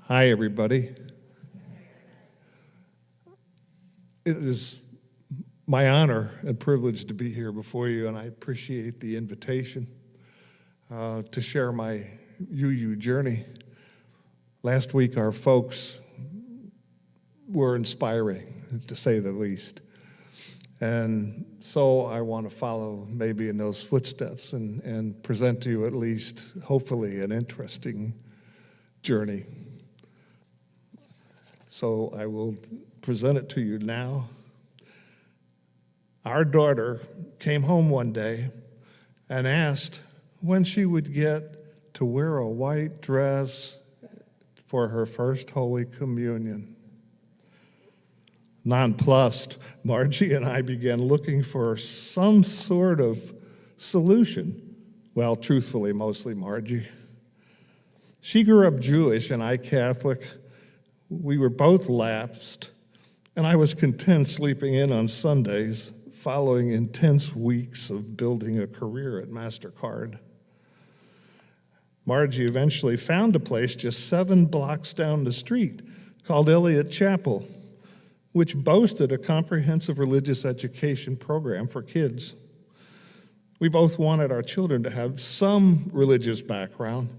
Hi, everybody. It is my honor and privilege to be here before you, and I appreciate the invitation to share my UU journey. Last week, our folks were inspiring, to say the least. And so I want to follow maybe in those footsteps and present to you at least, hopefully, an interesting journey. So I will present it to you now. Our daughter came home one day and asked when she would get to wear a white dress for her first Holy Communion. Nonplussed, Margie and I began looking for some sort of solution. Well, truthfully, mostly Margie. She grew up Jewish and I Catholic. We were both lapsed, and I was content sleeping in on Sundays following intense weeks of building a career at MasterCard. Margie eventually found a place just 7 blocks down the street called Elliott Chapel, which boasted a comprehensive religious education program for kids. We both wanted our children to have some religious background,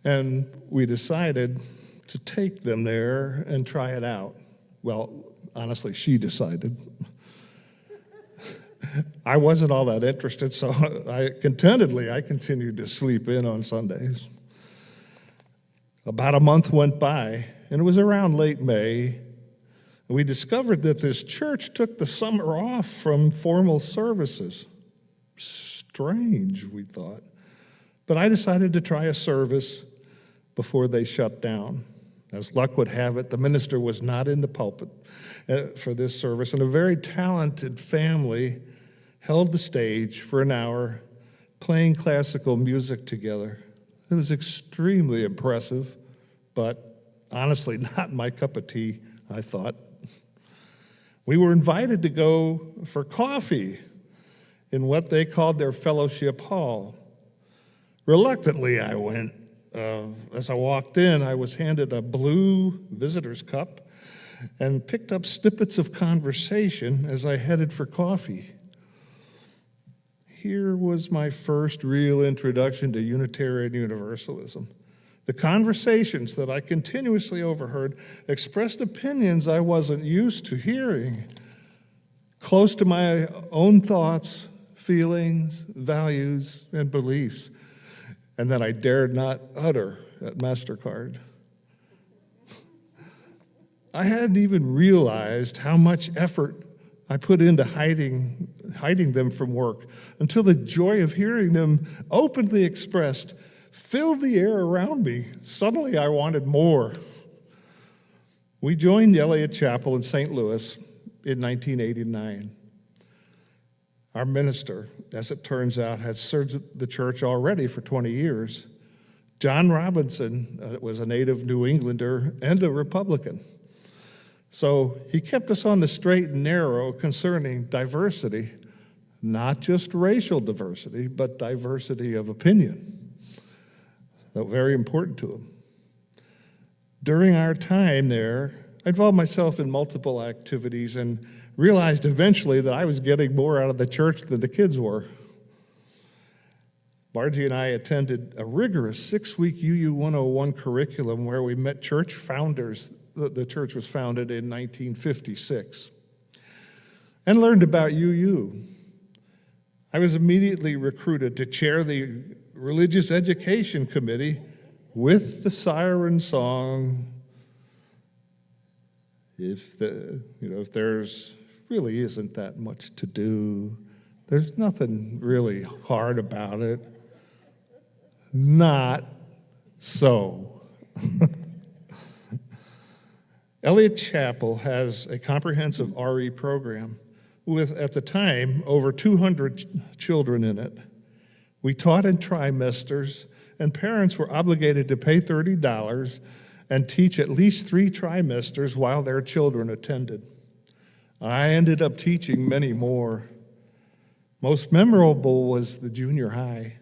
and we decided to take them there and try it out. Well, honestly, she decided. I wasn't all that interested, so I continued to sleep in on Sundays. About a month went by, and it was around late May. We discovered that this church took the summer off from formal services. Strange, we thought. But I decided to try a service before they shut down. As luck would have it, the minister was not in the pulpit for this service, and a very talented family held the stage for an hour, playing classical music together. It was extremely impressive, but honestly not my cup of tea, I thought. We were invited to go for coffee in what they called their fellowship hall. Reluctantly, I went. As I walked in, I was handed a blue visitor's cup and picked up snippets of conversation as I headed for coffee. Here was my first real introduction to Unitarian Universalism. The conversations that I continuously overheard expressed opinions I wasn't used to hearing, close to my own thoughts, feelings, values, and beliefs, and that I dared not utter at MasterCard. I hadn't even realized how much effort I put into hiding them from work until the joy of hearing them openly expressed filled the air around me. Suddenly, I wanted more. We joined Elliott Chapel in St. Louis in 1989. Our minister, as it turns out, had served the church already for 20 years. John Robinson was a native New Englander and a Republican. So he kept us on the straight and narrow concerning diversity, not just racial diversity, but diversity of opinion. That was very important to him. During our time there, I involved myself in multiple activities and realized eventually that I was getting more out of the church than the kids were. Margie and I attended a rigorous 6-week UU 101 curriculum where we met church founders. The church was founded in 1956, and learned about UU. I was immediately recruited to chair the Religious Education Committee with the siren song, if there's really isn't that much to do, there's nothing really hard about it. Not so. Elliott Chapel has a comprehensive RE program with, at the time, over 200 children in it. We taught in trimesters, and parents were obligated to pay $30 and teach at least 3 trimesters while their children attended. I ended up teaching many more. Most memorable was the junior high,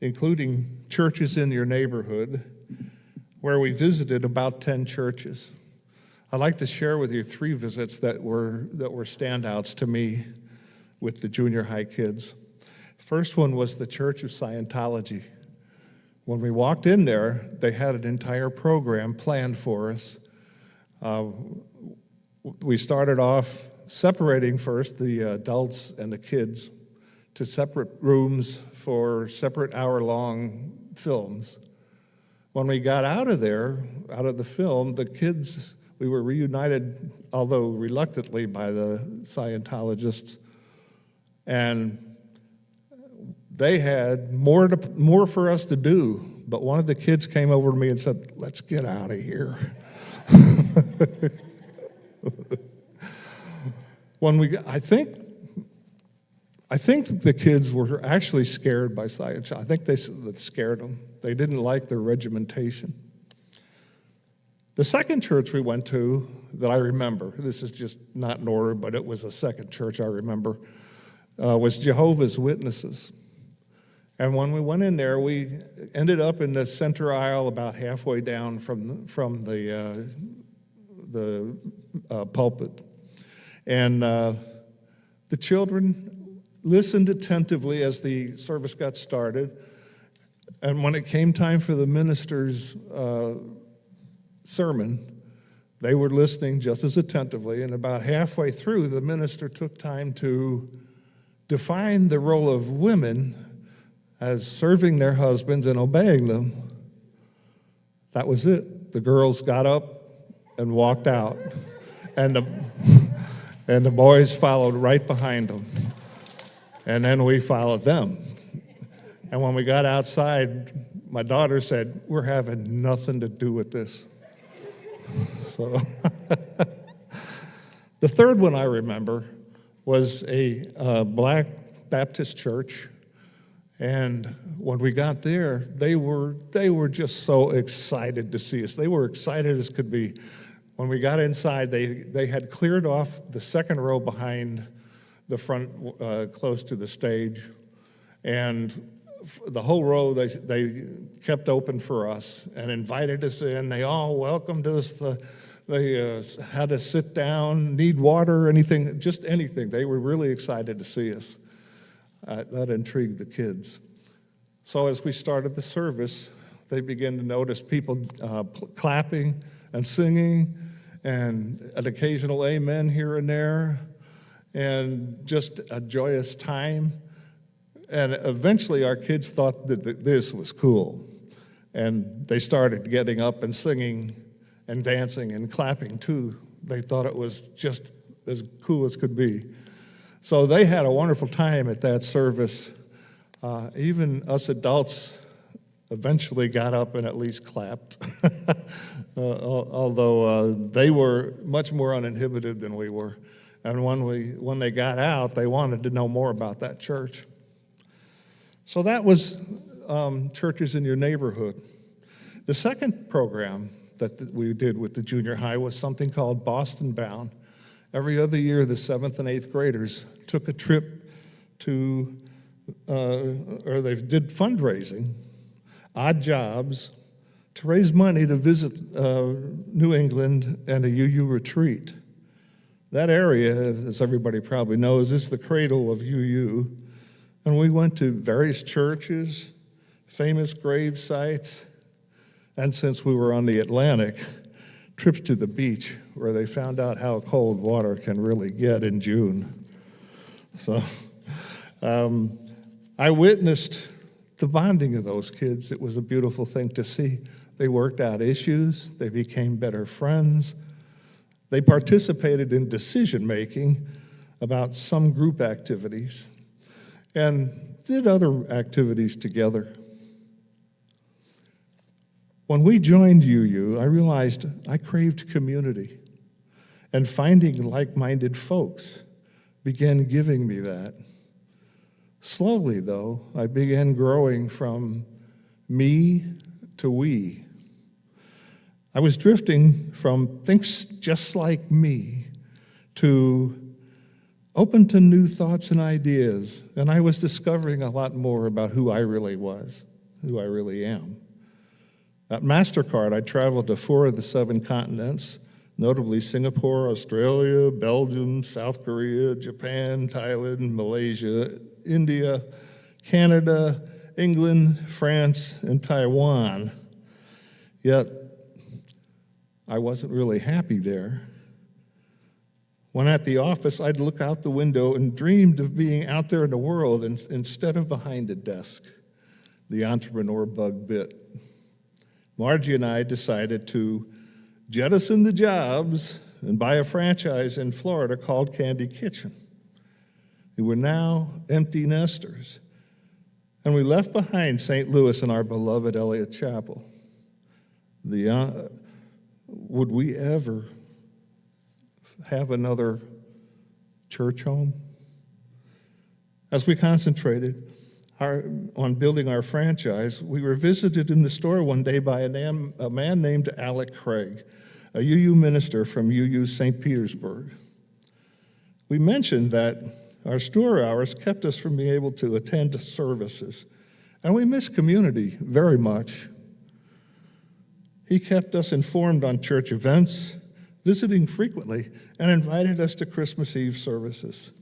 including churches in your neighborhood. where we visited about 10 churches. I'd like to share with you 3 visits that were standouts to me with the junior high kids. First one was the Church of Scientology. When we walked in there, they had an entire program planned for us. We started off separating first the adults and the kids to separate rooms for separate hour-long films. When we got out of there, out of the film, the kids, we were reunited, although reluctantly, by the Scientologists, and they had more for us to do, but one of the kids came over to me and said, "Let's get out of here." I think the kids were actually scared by Scientology. I think that scared them. They didn't like their regimentation. The second church we went to that I remember, this is just not in order, but it was a second church I remember, was Jehovah's Witnesses. And when we went in there, we ended up in the center aisle about halfway down from the pulpit. And the children listened attentively as the service got started. And when it came time for the minister's sermon, they were listening just as attentively. And about halfway through, the minister took time to define the role of women as serving their husbands and obeying them. That was it. The girls got up and walked out, and the boys followed right behind them. And then we followed them. And when we got outside, my daughter said, "We're having nothing to do with this." So the third one I remember was a Black Baptist church. And when we got there, they were just so excited to see us. They were excited as could be. When we got inside, they had cleared off the second row behind the front, close to the stage, and the whole row they kept open for us and invited us in. They all welcomed us. They had us sit down, need water, anything, just anything. They were really excited to see us. That intrigued the kids. So as we started the service, they began to notice people clapping and singing, and an occasional amen here and there, and just a joyous time. And eventually our kids thought that this was cool. And they started getting up and singing and dancing and clapping too. They thought it was just as cool as could be. So they had a wonderful time at that service. Even us adults eventually got up and at least clapped, although they were much more uninhibited than we were. And when they got out, they wanted to know more about that church. So that was churches in your neighborhood. The second program that we did with the junior high was something called Boston Bound. Every other year, the 7th and 8th graders took a trip to, or they did fundraising, odd jobs, to raise money to visit New England and a UU retreat. That area, as everybody probably knows, is the cradle of UU. And we went to various churches, famous grave sites, and since we were on the Atlantic, trips to the beach where they found out how cold water can really get in June. So I witnessed the bonding of those kids. It was a beautiful thing to see. They worked out issues. They became better friends. They participated in decision-making about some group activities and did other activities together. When we joined UU, I realized I craved community, and finding like-minded folks began giving me that. Slowly, though, I began growing from me to we. I was drifting from thinks just like me to open to new thoughts and ideas, and I was discovering a lot more about who I really was, who I really am. At MasterCard, I traveled to 4 of the 7 continents, notably Singapore, Australia, Belgium, South Korea, Japan, Thailand, Malaysia, India, Canada, England, France, and Taiwan. Yet, I wasn't really happy there. When at the office, I'd look out the window and dreamed of being out there in the world instead of behind a desk. The entrepreneur bug bit. Margie and I decided to jettison the jobs and buy a franchise in Florida called Candy Kitchen. We were now empty nesters, and we left behind St. Louis and our beloved Elliott Chapel. Would we ever have another church home? As we concentrated on building our franchise, we were visited in the store one day by a man named Alec Craig, a UU minister from UU St. Petersburg. We mentioned that our store hours kept us from being able to attend to services, and we miss community very much. He kept us informed on church events, visiting frequently, and invited us to Christmas Eve services.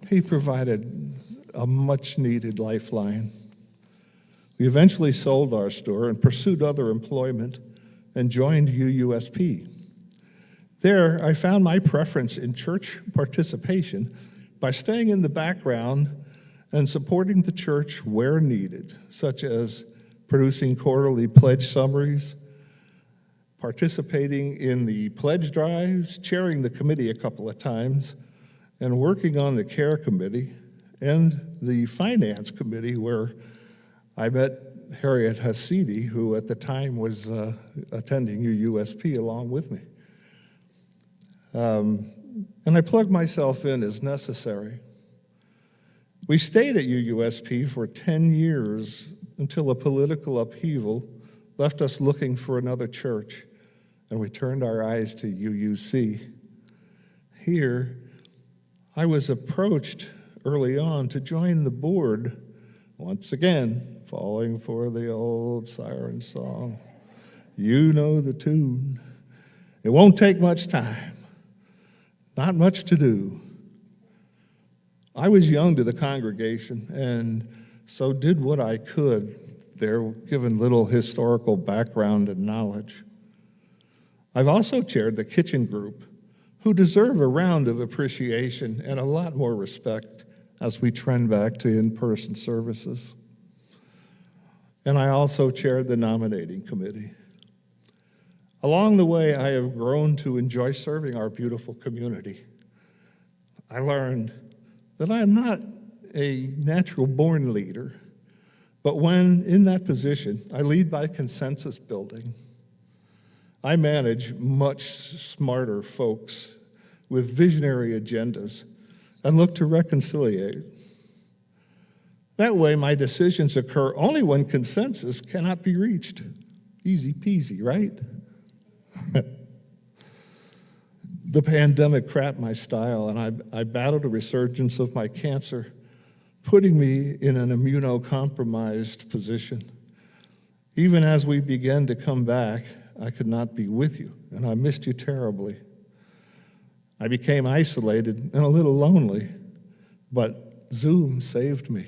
He provided a much-needed lifeline. We eventually sold our store and pursued other employment and joined UUSP. There, I found my preference in church participation by staying in the background and supporting the church where needed, such as producing quarterly pledge summaries, participating in the pledge drives, chairing the committee a couple of times, and working on the care committee and the finance committee, where I met Harriet Hasidi, who at the time was attending UUSP along with me. And I plugged myself in as necessary. We stayed at UUSP for 10 years until a political upheaval left us looking for another church, and we turned our eyes to UUC. Here, I was approached early on to join the board, once again, falling for the old siren song. You know the tune. It won't take much time, not much to do. I was young to the congregation, and so did what I could there, given little historical background and knowledge. I've also chaired the kitchen group, who deserve a round of appreciation and a lot more respect as we trend back to in-person services. And I also chaired the nominating committee. Along the way, I have grown to enjoy serving our beautiful community. I learned that I am not a natural-born leader, but when in that position, I lead by consensus building. I manage much smarter folks with visionary agendas and look to reconciliate. That way, my decisions occur only when consensus cannot be reached. Easy peasy, right? The pandemic crapped my style, and I battled a resurgence of my cancer, putting me in an immunocompromised position. Even as we began to come back, I could not be with you, and I missed you terribly. I became isolated and a little lonely, but Zoom saved me.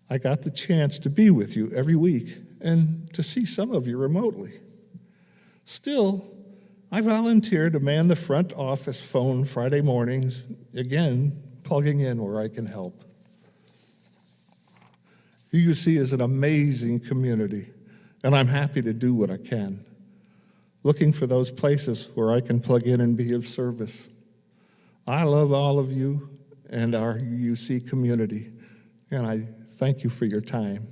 I got the chance to be with you every week and to see some of you remotely. Still, I volunteer to man the front office phone Friday mornings, again, plugging in where I can help. UUC is an amazing community, and I'm happy to do what I can, looking for those places where I can plug in and be of service. I love all of you and our UUC community, and I thank you for your time.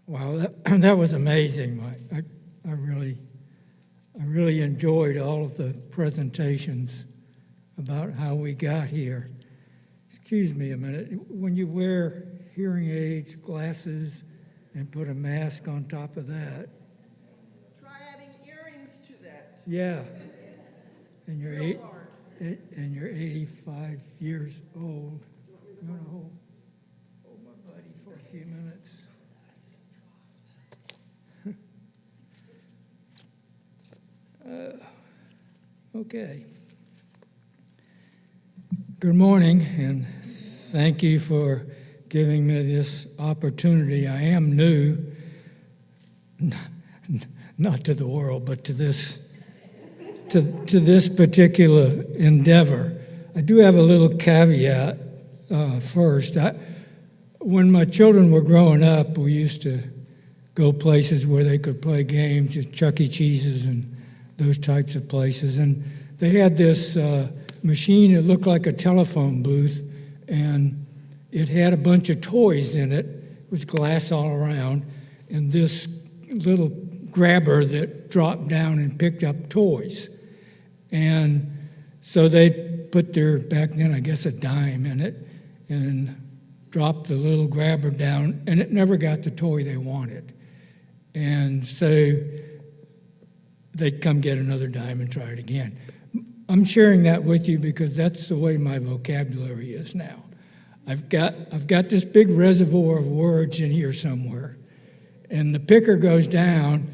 Wow, that was amazing, Mike. I really enjoyed all of the presentations about how we got here. Excuse me a minute. When you wear hearing aids, glasses, and put a mask on top of that. Try adding earrings to that. Yeah. And Real hard. and you're 85 years old. You want to hold my buddy for a few minutes? Okay. Good morning, and thank you for giving me this opportunity. I am new, not to the world, but to this particular endeavor. I do have a little caveat first. When my children were growing up, we used to go places where they could play games, at Chuck E. Cheese's and those types of places. And they had this machine that looked like a telephone booth, and it had a bunch of toys in it. It was glass all around, and this little grabber that dropped down and picked up toys. And so they'd put their, back then, I guess, a dime in it, and drop the little grabber down, and it never got the toy they wanted. And so they'd come get another dime and try it again. I'm sharing that with you because that's the way my vocabulary is now. I've got this big reservoir of words in here somewhere, and the picker goes down,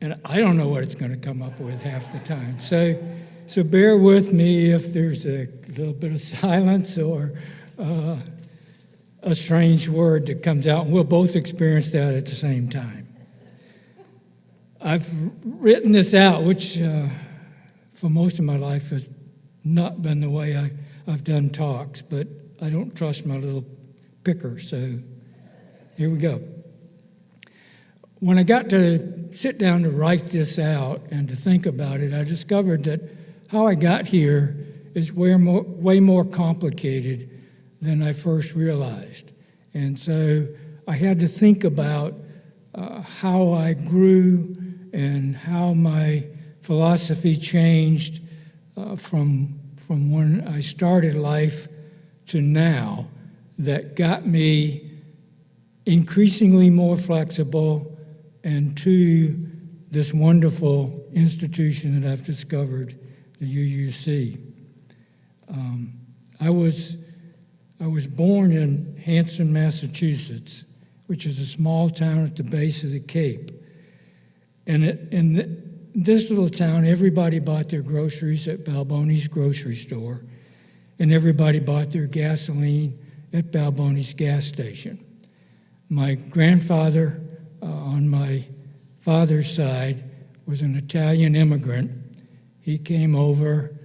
and I don't know what it's going to come up with half the time. So bear with me if there's a little bit of silence or a strange word that comes out, and we'll both experience that at the same time. I've written this out, which for most of my life has not been the way I've done talks, but I don't trust my little picker, so here we go. When I got to sit down to write this out and to think about it, I discovered that how I got here is way more complicated than I first realized. And so I had to think about how I grew and how my philosophy changed from when I started life to now, that got me increasingly more flexible and to this wonderful institution that I've discovered, the UUC. I was born in Hanson, Massachusetts, which is a small town at the base of the Cape. And in this little town, everybody bought their groceries at Balboni's grocery store, and everybody bought their gasoline at Balboni's gas station. My grandfather, on my father's side, was an Italian immigrant. He came over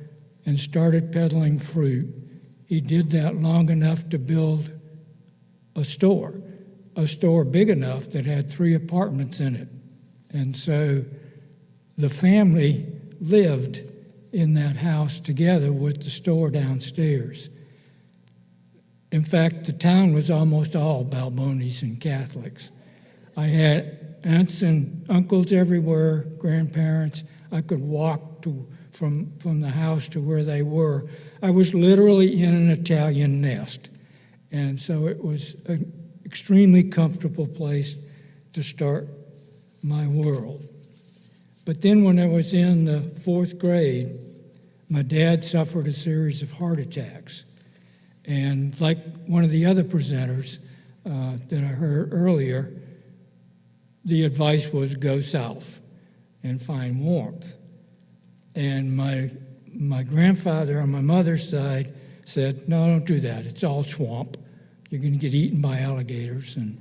and started peddling fruit. He did that long enough to build a store big enough that had 3 apartments in it. And so the family lived in that house together with the store downstairs. In fact, the town was almost all Balbonis and Catholics. I had aunts and uncles everywhere, grandparents. I could walk from the house to where they were. I was literally in an Italian nest. And so it was an extremely comfortable place to start my world. But then when I was in the 4th grade, my dad suffered a series of heart attacks. And like one of the other presenters that I heard earlier, the advice was go south and find warmth. And my grandfather on my mother's side said, no, don't do that. It's all swamp. You're going to get eaten by alligators, and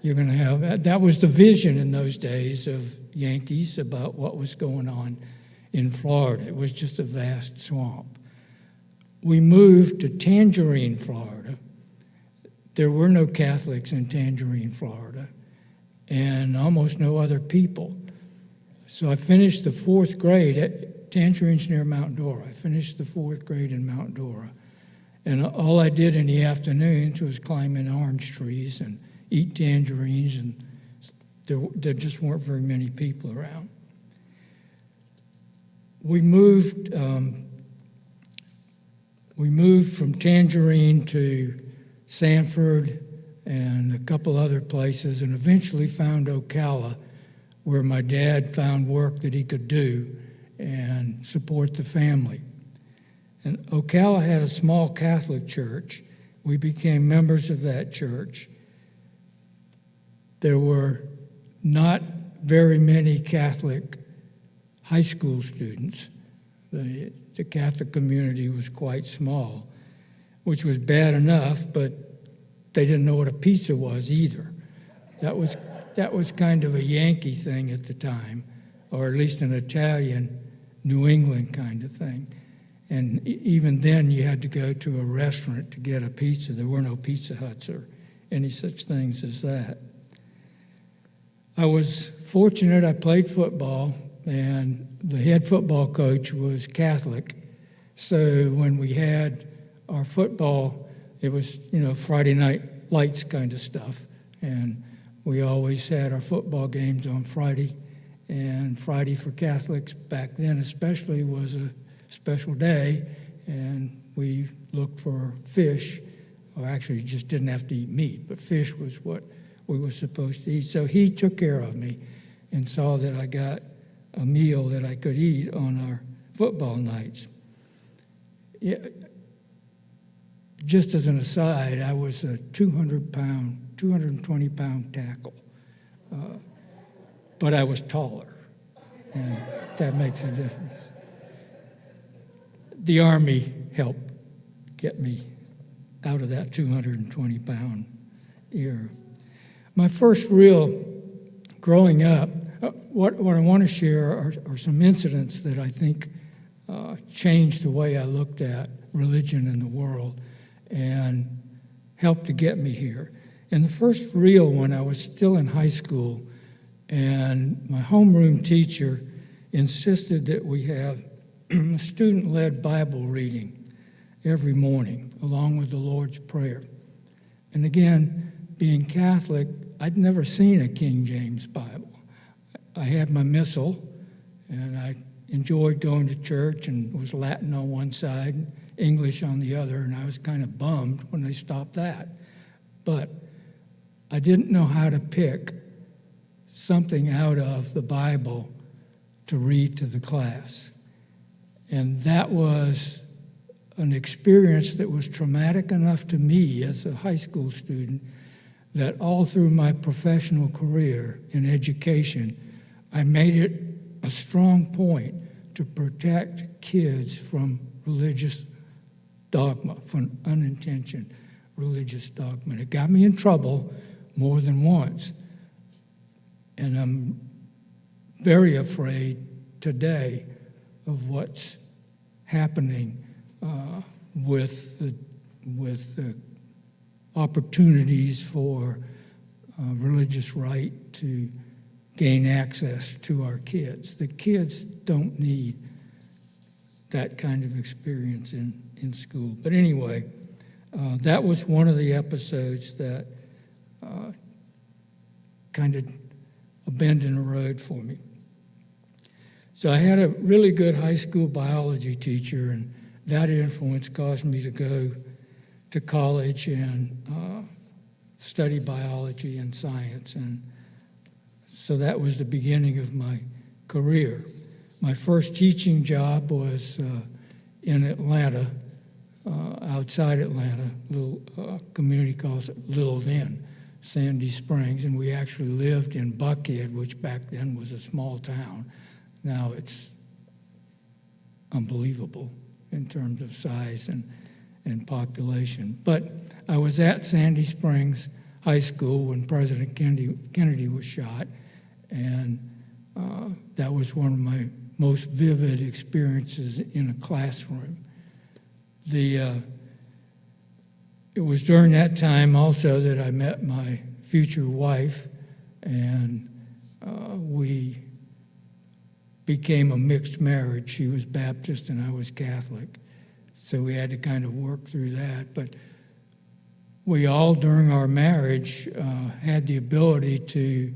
you're going to have... That was the vision in those days of Yankees about what was going on in Florida. It was just a vast swamp. We moved to Tangerine, Florida. There were no Catholics in Tangerine, Florida, and almost no other people. So I finished the 4th grade. Tangerine's near Mount Dora. I finished the 4th grade in Mount Dora. And all I did in the afternoons was climb in orange trees and eat tangerines, and there just weren't very many people around. We moved from Tangerine to Sanford and a couple other places, and eventually found Ocala, where my dad found work that he could do and support the family. And Ocala had a small Catholic church. We became members of that church. There were not very many Catholic high school students. The Catholic community was quite small, which was bad enough, but they didn't know what a pizza was either. That was kind of a Yankee thing at the time, or at least an Italian, New England kind of thing. And even then, you had to go to a restaurant to get a pizza. There were no Pizza Huts or any such things as that. I was fortunate. I played football, and the head football coach was Catholic. So when we had our football, it was, Friday night lights kind of stuff. And we always had our football games on Friday. And Friday for Catholics back then especially was a special day. And we looked for fish, or actually just didn't have to eat meat, but fish was what we were supposed to eat. So he took care of me and saw that I got a meal that I could eat on our football nights. Yeah, just as an aside, I was a 220-pound tackle, but I was taller, and that makes a difference. The Army helped get me out of that 220-pound era. My first real growing up, what I want to share are some incidents that I think changed the way I looked at religion in the world and helped to get me here. And the first real one, I was still in high school, and my homeroom teacher insisted that we have a student-led Bible reading every morning, along with the Lord's Prayer. And again, being Catholic, I'd never seen a King James Bible. I had my missal, and I enjoyed going to church, and it was Latin on one side, English on the other, and I was kind of bummed when they stopped that. But I didn't know how to pick something out of the Bible to read to the class. And that was an experience that was traumatic enough to me as a high school student that all through my professional career in education, I made it a strong point to protect kids from religious dogma, from unintentional religious dogma. It got me in trouble more than once. And I'm very afraid today of what's happening with the opportunities for religious right to gain access to our kids. The kids don't need that kind of experience in school. But anyway, that was one of the episodes that kind of a bend in the road for me. So I had a really good high school biology teacher, and that influence caused me to go to college and study biology and science. And so that was the beginning of my career. My first teaching job was in Atlanta, outside Atlanta, a little community called Little Then, Sandy Springs, and we actually lived in Buckhead, which back then was a small town. Now it's unbelievable in terms of size and population. But I was at Sandy Springs High School when President Kennedy was shot, and that was one of my most vivid experiences in a classroom. It was during that time also that I met my future wife, and we became a mixed marriage. She was Baptist and I was Catholic, so we had to kind of work through that. But we all, during our marriage, had the ability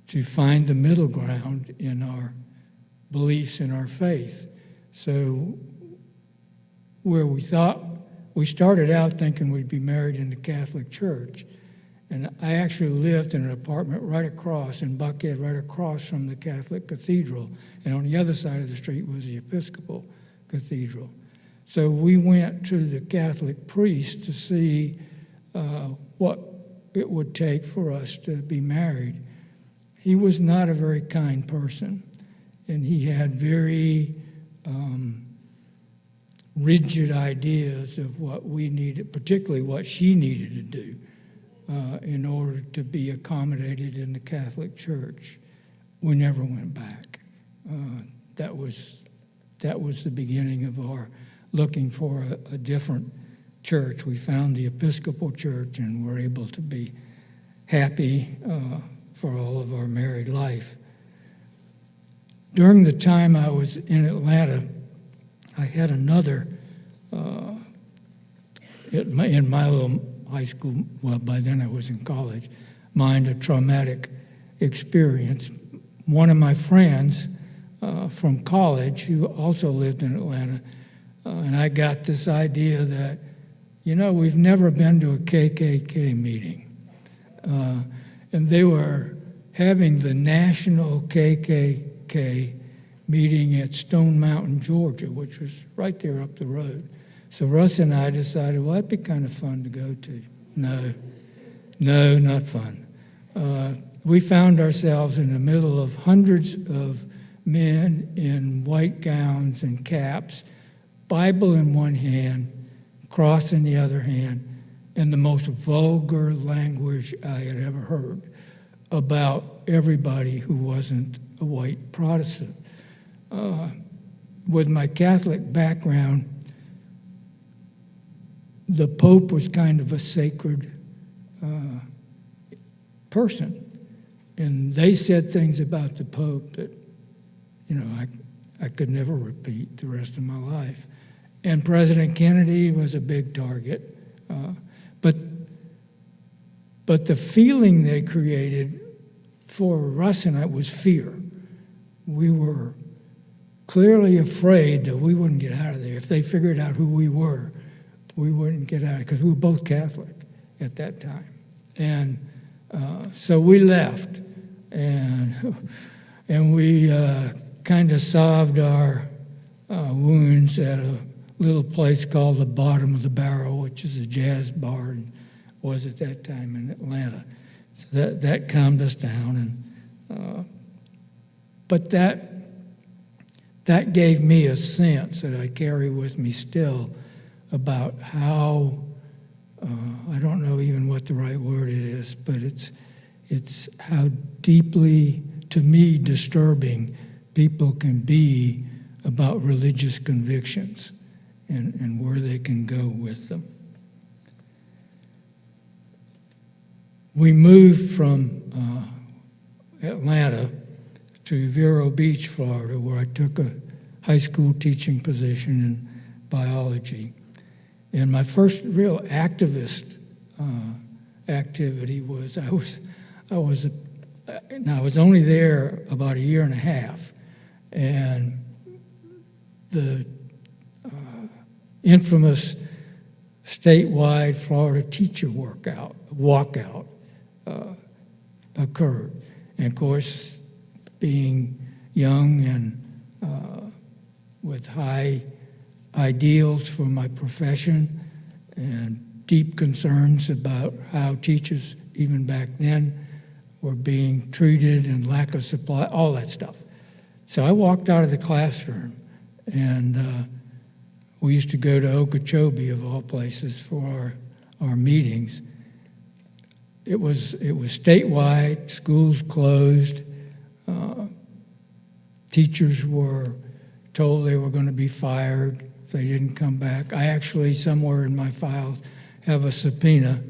to find the middle ground in our beliefs and our faith. So where we started out thinking we'd be married in the Catholic Church, and I actually lived in an apartment right across in Buckhead, right across from the Catholic Cathedral, and on the other side of the street was the Episcopal Cathedral. So we went to the Catholic priest to see what it would take for us to be married. He was not a very kind person, and he had very rigid ideas of what we needed, particularly what she needed to do in order to be accommodated in the Catholic Church. We never went back. That was the beginning of our looking for a different church. We found the Episcopal Church and were able to be happy for all of our married life. During the time I was in Atlanta, I had another, in my little high school, well, by then I was in college, a traumatic experience. One of my friends from college, who also lived in Atlanta, and I got this idea that, we've never been to a KKK meeting. And they were having the national KKK meeting at Stone Mountain, Georgia, which was right there up the road. So Russ and I decided, well, that'd be kind of fun to go to. No, not fun. We found ourselves in the middle of hundreds of men in white gowns and caps, Bible in one hand, cross in the other hand, and the most vulgar language I had ever heard about everybody who wasn't a white Protestant. With my Catholic background, the Pope was kind of a sacred person. And they said things about the Pope that, I could never repeat the rest of my life. And President Kennedy was a big target. But the feeling they created for Russ and I was fear. We were clearly afraid that we wouldn't get out of there. If they figured out who we were, we wouldn't get out, because we were both Catholic at that time. And so we left, and we kind of salved our wounds at a little place called the Bottom of the Barrel, which is a jazz bar, and was at that time in Atlanta. So that calmed us down, and but that gave me a sense that I carry with me still about how I don't know even what the right word it is, but it's how deeply, to me, disturbing people can be about religious convictions and where they can go with them. We moved from Atlanta to Vero Beach, Florida, where I took a high school teaching position in biology. And my first real activist activity was I was only there about a year and a half, and the infamous statewide Florida teacher walkout occurred. And of course, being young and with high ideals for my profession and deep concerns about how teachers, even back then, were being treated and lack of supply, all that stuff. So I walked out of the classroom, and we used to go to Okeechobee, of all places, for our meetings. It was statewide, schools closed, teachers were told they were going to be fired if they didn't come back. I actually, somewhere in my files, have a subpoena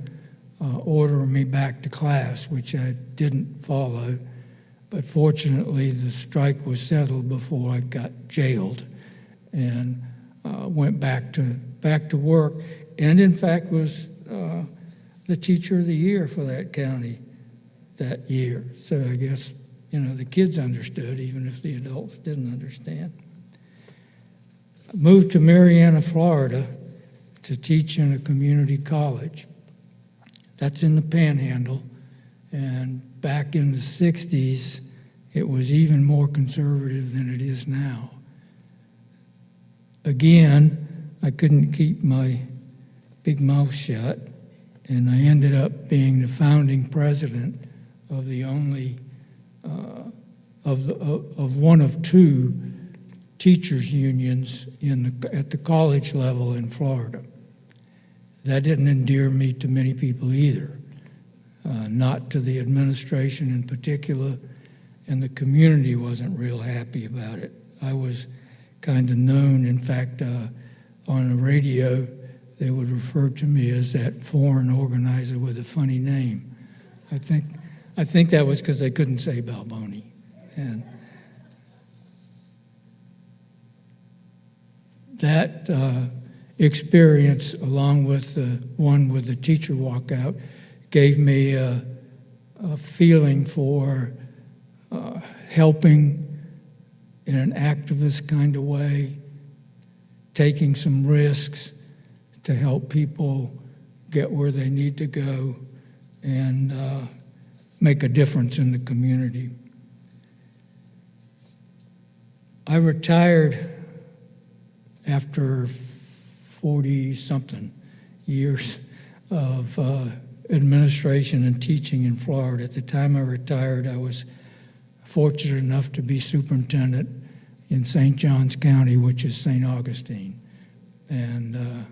ordering me back to class, which I didn't follow. But fortunately, the strike was settled before I got jailed, and went back to work, and in fact was the teacher of the year for that county that year. So I guess the kids understood, even if the adults didn't understand. I moved to Marianna, Florida, to teach in a community college. That's in the Panhandle, and back in the 60s, it was even more conservative than it is now. Again, I couldn't keep my big mouth shut, and I ended up being the founding president of the only of one of two teachers unions at the college level in Florida. That didn't endear me to many people either, not to the administration in particular, and the community wasn't real happy about it. I was kind of known, in fact, on the radio, they would refer to me as that foreign organizer with a funny name. I think that was because they couldn't say Balboni. And that experience, along with the one with the teacher walkout, gave me a feeling for helping in an activist kind of way, taking some risks to help people get where they need to go and make a difference in the community. I retired after 40-something years of administration and teaching in Florida. At the time I retired, I was fortunate enough to be superintendent in St. Johns County, which is St. Augustine. And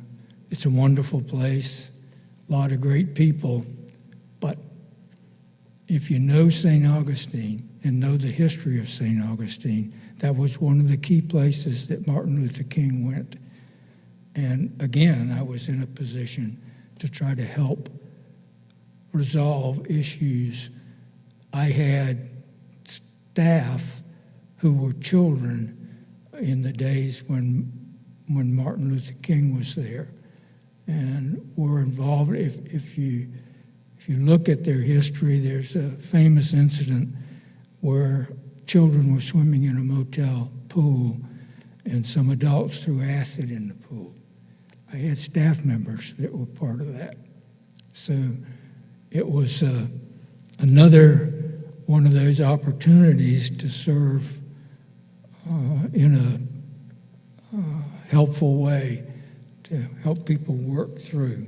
it's a wonderful place, a lot of great people. But if you know St. Augustine and know the history of St. Augustine, that was one of the key places that Martin Luther King went. And again, I was in a position to try to help resolve issues. I had staff who were children in the days when Martin Luther King was there, and were involved. If you look at their history, there's a famous incident where children were swimming in a motel pool and some adults threw acid in the pool. I had staff members that were part of that. So it was another one of those opportunities to serve in a helpful way, to help people work through.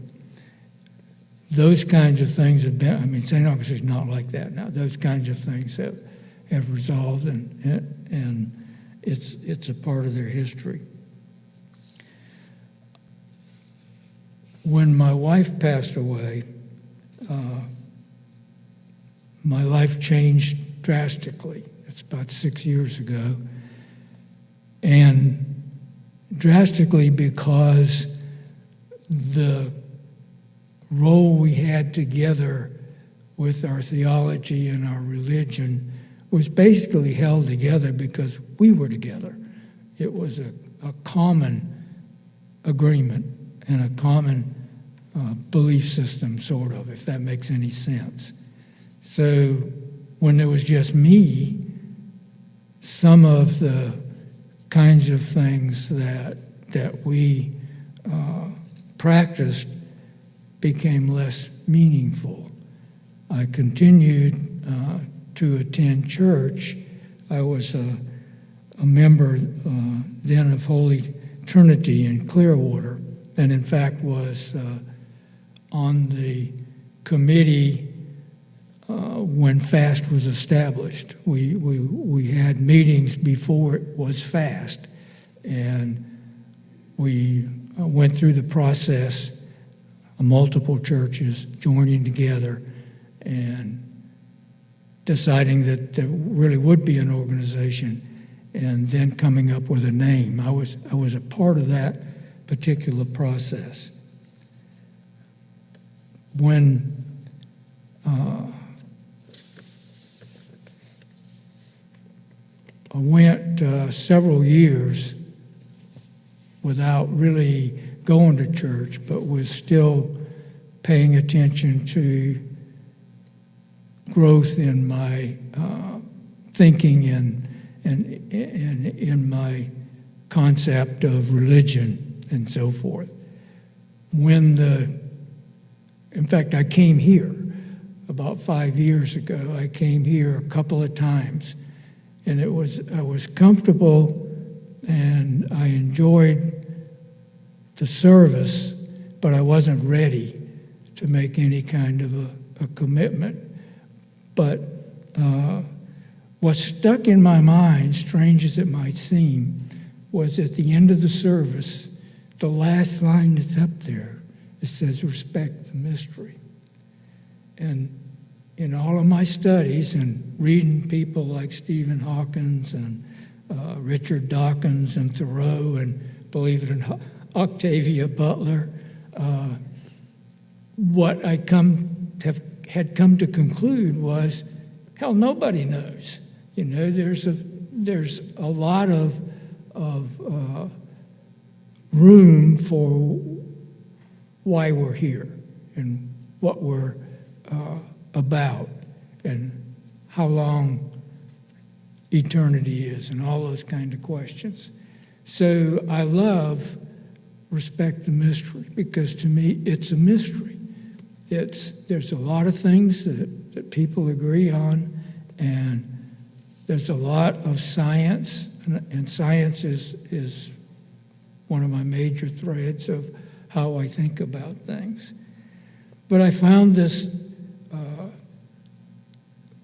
Those kinds of things have been, I mean, St. Augustine's not like that now. Those kinds of things have resolved, and it's a part of their history. When my wife passed away, my life changed drastically. It's about 6 years ago. And drastically because the role we had together with our theology and our religion was basically held together because we were together. It was a common agreement and a common belief system, sort of, if that makes any sense. So when it was just me, some of the kinds of things that we practiced became less meaningful. I continued to attend church. I was a member then of Holy Trinity in Clearwater, and in fact was on the committee when FAST was established. We had meetings before it was FAST, and we went through the process of multiple churches joining together and deciding that there really would be an organization, and then coming up with a name. I was a part of that particular process. When I went several years without really going to church, but was still paying attention to growth in my thinking and in my concept of religion and so forth. In fact, I came here about 5 years ago. I came here a couple of times, and I was comfortable, and I enjoyed the service, but I wasn't ready to make any kind of a commitment. But what stuck in my mind, strange as it might seem, was at the end of the service, the last line that's up there, it says, respect the mystery. And in all of my studies and reading people like Stephen Hawkins and Richard Dawkins and Thoreau and, believe it or not, Octavia Butler, what I had come to conclude was, hell, nobody knows. You know, there's a lot of room for why we're here and what we're about and how long eternity is and all those kind of questions. So I love Respect the Mystery, because to me it's a mystery. There's a lot of things that people agree on, and there's a lot of science, and science is one of my major threads of how I think about things. But I found this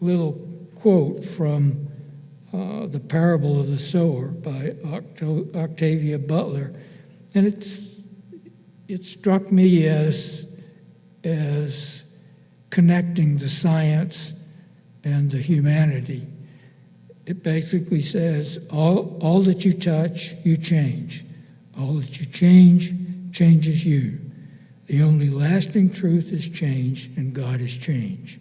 little quote from The Parable of the Sower by Octavia Butler, and it struck me as connecting the science and the humanity. It basically says, all that you touch, you change. All that you change, changes you. The only lasting truth is change, and God is change.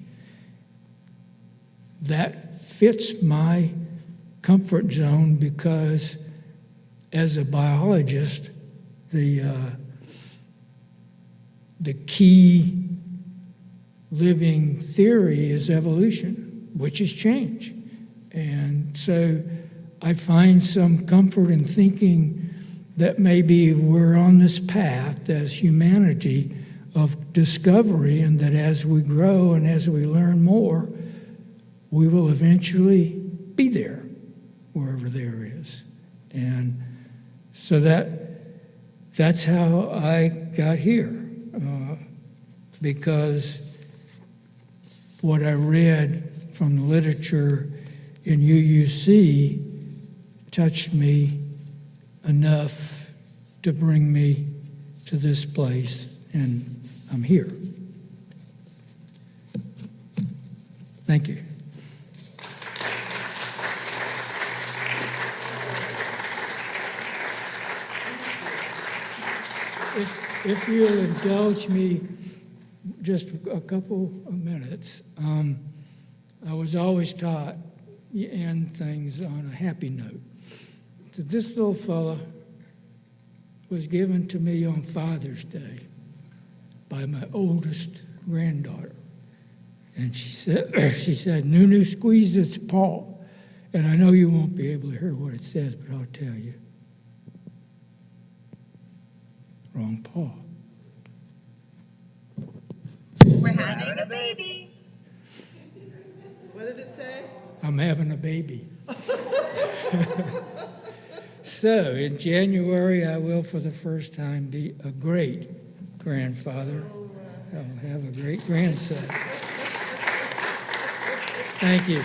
That fits my comfort zone, because as a biologist, the key living theory is evolution, which is change. And so I find some comfort in thinking that maybe we're on this path as humanity of discovery, and that as we grow and as we learn more, we will eventually be there, wherever there is. And so that's how I got here, because what I read from the literature in UUC touched me enough to bring me to this place, and I'm here. Thank you. If you'll indulge me just a couple of minutes, I was always taught you end things on a happy note. So this little fella was given to me on Father's Day by my oldest granddaughter. And she said, Nunu, squeeze this paw. And I know you won't be able to hear what it says, but I'll tell you. Wrong paw. We're having a baby. What did it say? I'm having a baby. So in January, I will for the first time be a great grandfather. I'll have a great grandson. Thank you.